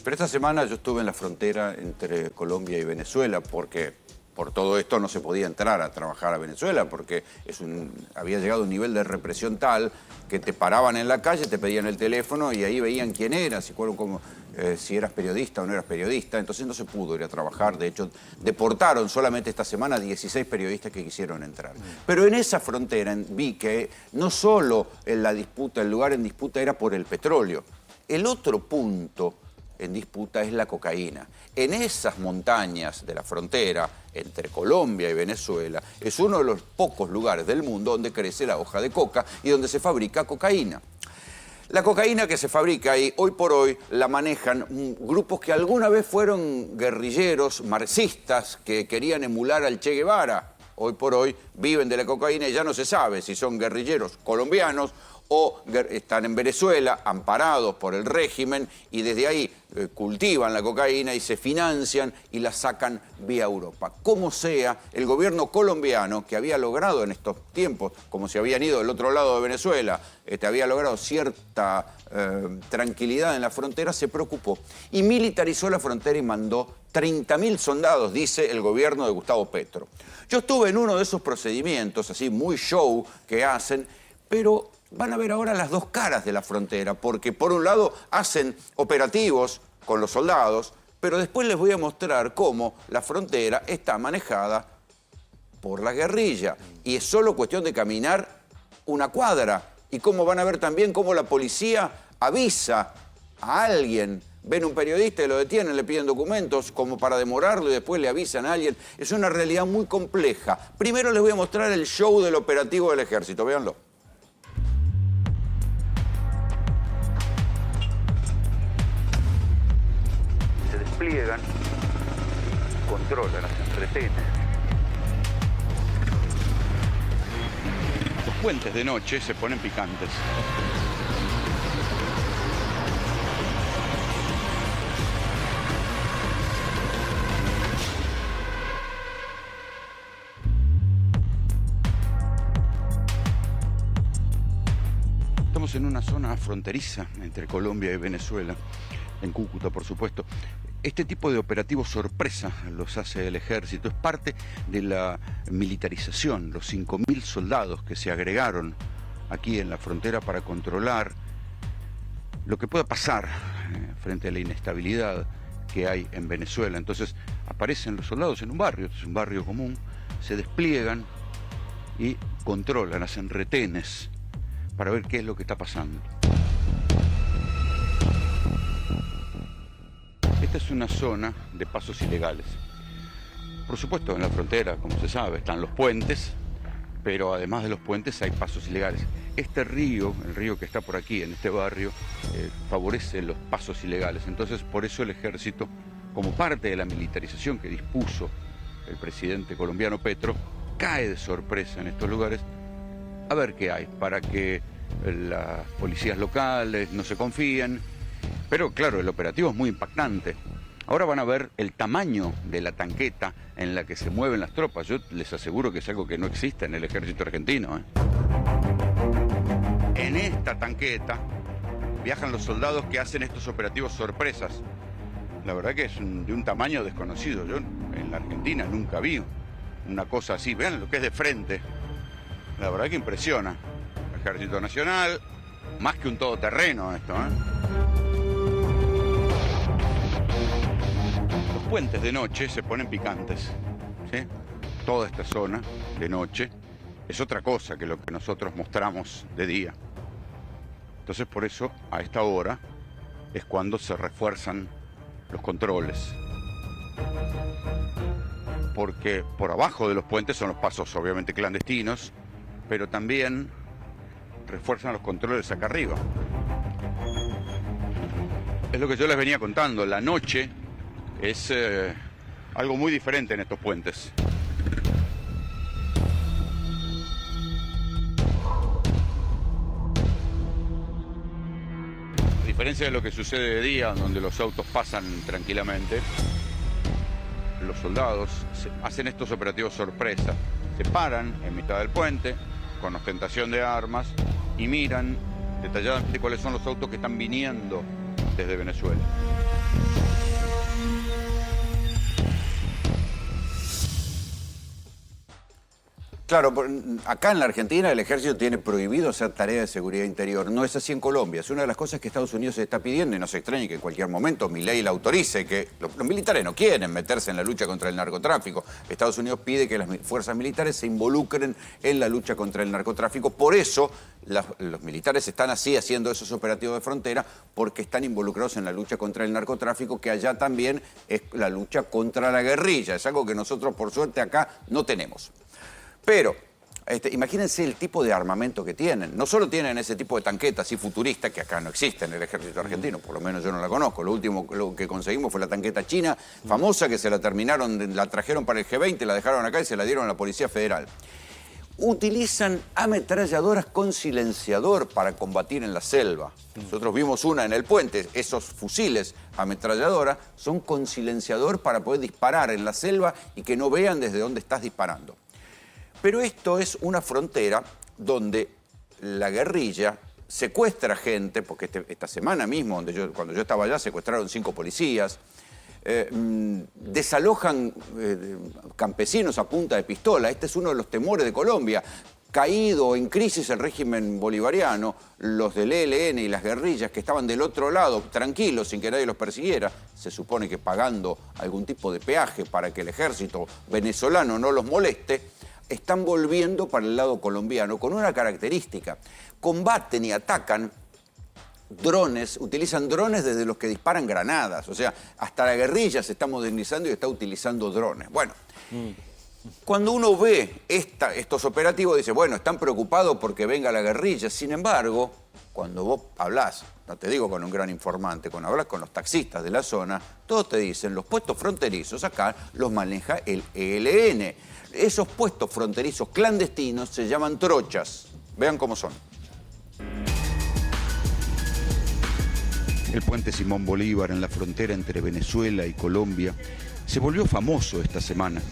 Pero esta semana yo estuve en la frontera entre Colombia y Venezuela porque por todo esto no se podía entrar a trabajar a Venezuela porque había llegado a un nivel de represión tal que te paraban en la calle, te pedían el teléfono y ahí veían quién eras, si eras periodista o no eras periodista. Entonces no se pudo ir a trabajar. De hecho, deportaron solamente esta semana 16 periodistas que quisieron entrar. Pero en esa frontera vi que no solo el lugar en disputa era por el petróleo. El otro punto en disputa es la cocaína. En esas montañas de la frontera entre Colombia y Venezuela es uno de los pocos lugares del mundo donde crece la hoja de coca y donde se fabrica cocaína. La cocaína que se fabrica ahí, hoy por hoy, la manejan grupos que alguna vez fueron guerrilleros marxistas que querían emular al Che Guevara. Hoy por hoy viven de la cocaína y ya no se sabe si son guerrilleros colombianos o están en Venezuela, amparados por el régimen, y desde ahí cultivan la cocaína y se financian y la sacan vía Europa. Como sea, el gobierno colombiano, que había logrado en estos tiempos, como se habían ido del otro lado de Venezuela, había logrado cierta tranquilidad en la frontera, se preocupó y militarizó la frontera y mandó 30.000 soldados, dice el gobierno de Gustavo Petro. Yo estuve en uno de esos procedimientos, así muy show que hacen, pero van a ver ahora las dos caras de la frontera, porque por un lado hacen operativos con los soldados, pero después les voy a mostrar cómo la frontera está manejada por la guerrilla y es solo cuestión de caminar una cuadra, y cómo van a ver también cómo la policía avisa a alguien. Ven un periodista y lo detienen, le piden documentos como para demorarlo y después le avisan a alguien. Es una realidad muy compleja. Primero les voy a mostrar el show del operativo del ejército, véanlo. Se despliegan, controlan, hacen retenes. Los puentes de noche se ponen picantes. Estamos en una zona fronteriza entre Colombia y Venezuela, en Cúcuta, por supuesto. Este tipo de operativos sorpresa los hace el ejército, es parte de la militarización, los 5.000 soldados que se agregaron aquí en la frontera para controlar lo que pueda pasar frente a la inestabilidad que hay en Venezuela. Entonces aparecen los soldados en un barrio, es un barrio común, se despliegan y controlan, hacen retenes para ver qué es lo que está pasando. Esta es una zona de pasos ilegales. Por supuesto, en la frontera, como se sabe, están los puentes, pero además de los puentes hay pasos ilegales. Este río, el río que está por aquí, en este barrio, favorece los pasos ilegales. Entonces, por eso el ejército, como parte de la militarización que dispuso el presidente colombiano Petro, cae de sorpresa en estos lugares a ver qué hay, para que las policías locales no se confíen. Pero claro, el operativo es muy impactante. Ahora van a ver el tamaño de la tanqueta en la que se mueven las tropas. Yo les aseguro que es algo que no existe en el ejército argentino. En esta tanqueta viajan los soldados que hacen estos operativos sorpresas. La verdad que es de un tamaño desconocido. Yo en la Argentina nunca vi una cosa así. Vean lo que es de frente. La verdad que impresiona. Ejército Nacional, más que un todoterreno esto, Los puentes de noche se ponen picantes, ¿sí? Toda esta zona de noche es otra cosa que lo que nosotros mostramos de día. Entonces por eso a esta hora es cuando se refuerzan los controles. Porque por abajo de los puentes son los pasos obviamente clandestinos, pero también refuerzan los controles acá arriba. Es lo que yo les venía contando, la noche es algo muy diferente en estos puentes. A diferencia de lo que sucede de día, donde los autos pasan tranquilamente, los soldados hacen estos operativos sorpresa. Se paran en mitad del puente, con ostentación de armas, y miran detalladamente cuáles son los autos que están viniendo desde Venezuela. Claro, acá en la Argentina el ejército tiene prohibido hacer tareas de seguridad interior. No es así en Colombia. Es una de las cosas que Estados Unidos se está pidiendo y no se extrañe que en cualquier momento Milei la autorice, que los militares no quieren meterse en la lucha contra el narcotráfico. Estados Unidos pide que las fuerzas militares se involucren en la lucha contra el narcotráfico. Por eso los militares están así haciendo esos operativos de frontera, porque están involucrados en la lucha contra el narcotráfico, que allá también es la lucha contra la guerrilla. Es algo que nosotros, por suerte, acá no tenemos. Pero, imagínense el tipo de armamento que tienen. No solo tienen ese tipo de tanqueta así futurista, que acá no existe en el ejército argentino, por lo menos yo no la conozco. Lo último que conseguimos fue la tanqueta china, famosa, que se la la trajeron para el G20, la dejaron acá y se la dieron a la Policía Federal. Utilizan ametralladoras con silenciador para combatir en la selva. Nosotros vimos una en el puente. Esos fusiles ametralladora son con silenciador para poder disparar en la selva y que no vean desde dónde estás disparando. Pero esto es una frontera donde la guerrilla secuestra gente, porque esta semana mismo, cuando yo estaba allá, secuestraron 5 policías, desalojan campesinos a punta de pistola. Este es uno de los temores de Colombia. Caído en crisis el régimen bolivariano, los del ELN y las guerrillas que estaban del otro lado, tranquilos, sin que nadie los persiguiera, se supone que pagando algún tipo de peaje para que el ejército venezolano no los moleste, están volviendo para el lado colombiano con una característica. Combaten y atacan drones, utilizan drones desde los que disparan granadas. O sea, hasta la guerrilla se está modernizando y está utilizando drones. Bueno, cuando uno ve estos operativos, dice, bueno, están preocupados porque venga la guerrilla. Sin embargo, cuando vos hablás, no te digo con un gran informante, cuando hablas con los taxistas de la zona, todos te dicen, los puestos fronterizos acá los maneja el ELN. Esos puestos fronterizos clandestinos se llaman trochas. Vean cómo son. El puente Simón Bolívar en la frontera entre Venezuela y Colombia se volvió famoso esta semana.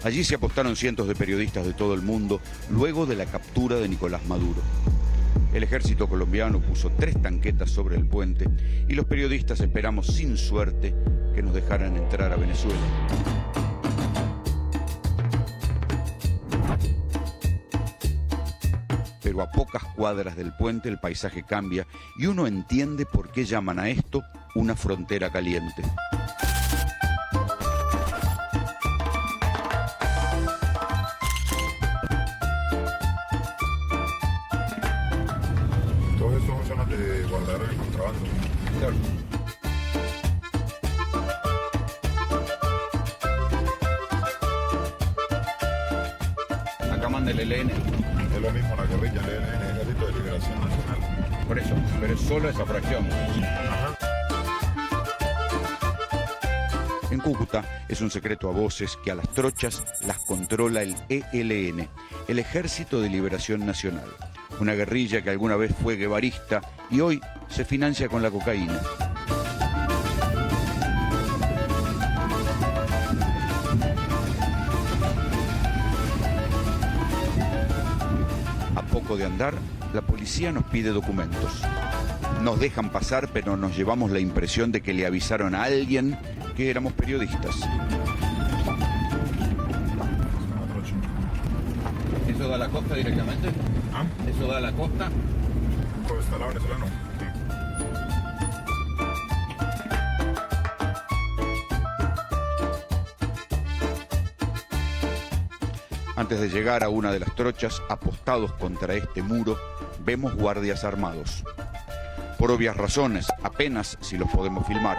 Allí se apostaron cientos de periodistas de todo el mundo luego de la captura de Nicolás Maduro. El ejército colombiano puso 3 tanquetas sobre el puente y los periodistas esperamos sin suerte que nos dejaran entrar a Venezuela. Pero a pocas cuadras del puente el paisaje cambia y uno entiende por qué llaman a esto una frontera caliente. Todo eso son zonas de guardar el contrabando. Claro. Acá manda el ELN. Es lo mismo la guerrilla, el ELN, Ejército de Liberación Nacional. Por eso, pero es solo esa fracción. En Cúcuta es un secreto a voces que a las trochas las controla el ELN, el Ejército de Liberación Nacional, una guerrilla que alguna vez fue guevarista y hoy se financia con la cocaína. A poco de andar, la policía nos pide documentos. Nos dejan pasar, pero nos llevamos la impresión de que le avisaron a alguien que éramos periodistas. ¿Eso da a la costa directamente? ¿Ah? ¿Eso da a la costa? Pues está la venezolano. Antes de llegar a una de las trochas, apostados contra este muro, vemos guardias armados. Por obvias razones, apenas si los podemos filmar.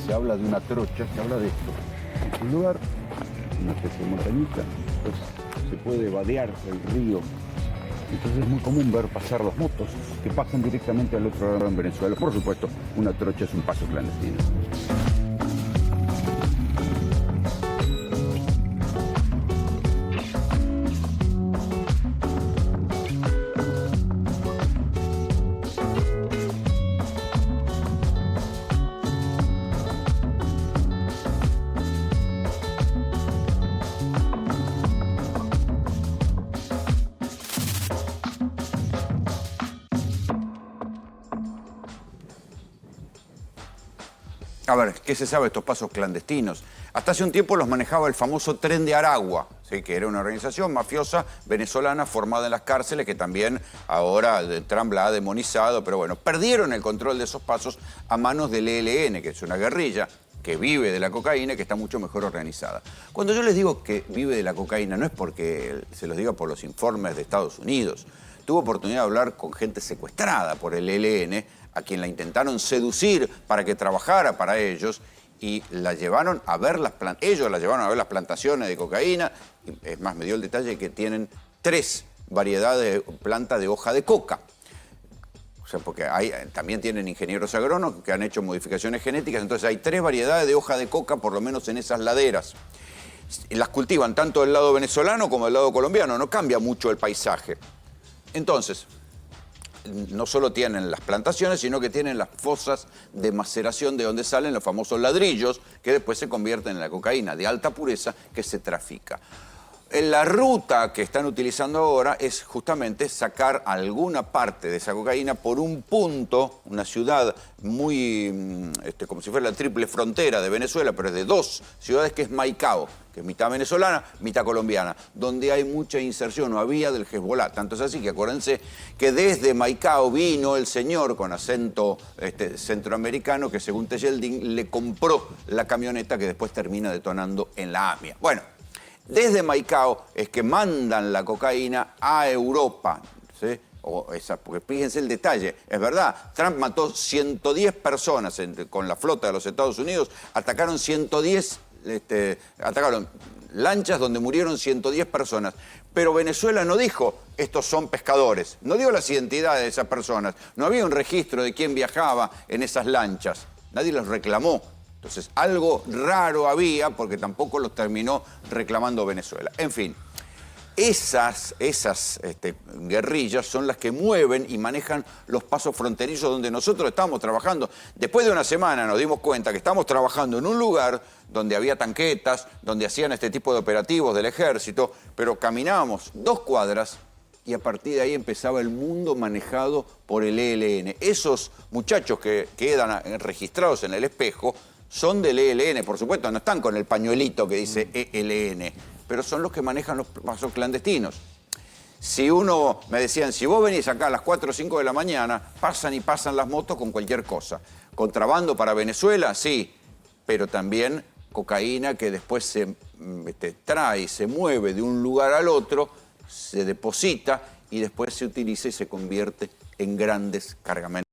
Se habla de una trocha, se habla de esto. Un lugar, una especie de montañita, pues se puede vadear el río. Entonces es muy común ver pasar las motos que pasan directamente al otro lado en Venezuela. Por supuesto, una trocha es un paso clandestino. A ver, ¿qué se sabe de estos pasos clandestinos? Hasta hace un tiempo los manejaba el famoso Tren de Aragua, ¿sí? Que era una organización mafiosa venezolana formada en las cárceles, que también ahora Trump la ha demonizado, pero bueno, perdieron el control de esos pasos a manos del ELN, que es una guerrilla que vive de la cocaína y que está mucho mejor organizada. Cuando yo les digo que vive de la cocaína, no es porque se los diga por los informes de Estados Unidos. Tuve oportunidad de hablar con gente secuestrada por el ELN, a quien la intentaron seducir para que trabajara para ellos, y la llevaron a ver ellos la llevaron a ver las plantaciones de cocaína. Es más, me dio el detalle que tienen 3 variedades de planta de hoja de coca. O sea, porque también tienen ingenieros agrónomos que han hecho modificaciones genéticas, entonces hay 3 variedades de hoja de coca, por lo menos en esas laderas. Las cultivan tanto del lado venezolano como del lado colombiano, no cambia mucho el paisaje. Entonces, no solo tienen las plantaciones, sino que tienen las fosas de maceración de donde salen los famosos ladrillos, que después se convierten en la cocaína de alta pureza que se trafica. La ruta que están utilizando ahora es justamente sacar alguna parte de esa cocaína por un punto, una ciudad muy, como si fuera la triple frontera de Venezuela, pero es de 2 ciudades, que es Maicao, que es mitad venezolana, mitad colombiana, donde hay mucha inserción, o había, del Hezbollah. Tanto es así que acuérdense que desde Maicao vino el señor con acento centroamericano que, según Tejeldín, le compró la camioneta que después termina detonando en la AMIA. Bueno, desde Maicao es que mandan la cocaína a Europa, ¿sí? Porque fíjense el detalle, es verdad, Trump mató 110 personas con la flota de los Estados Unidos, atacaron lanchas donde murieron 110 personas. Pero Venezuela no dijo, estos son pescadores, no dio las identidades de esas personas, no había un registro de quién viajaba en esas lanchas, nadie los reclamó. Entonces, algo raro había, porque tampoco los terminó reclamando Venezuela. En fin, esas guerrillas son las que mueven y manejan los pasos fronterizos donde nosotros estamos trabajando. Después de una semana nos dimos cuenta que estamos trabajando en un lugar donde había tanquetas, donde hacían este tipo de operativos del ejército, pero caminábamos 2 cuadras y a partir de ahí empezaba el mundo manejado por el ELN. Esos muchachos que quedan registrados en el espejo son del ELN, por supuesto, no están con el pañuelito que dice ELN, pero son los que manejan los pasos clandestinos. Me decían, si vos venís acá a las 4 o 5 de la mañana, pasan las motos con cualquier cosa. Contrabando para Venezuela, sí, pero también cocaína que después se trae, se mueve de un lugar al otro, se deposita y después se utiliza y se convierte en grandes cargamentos.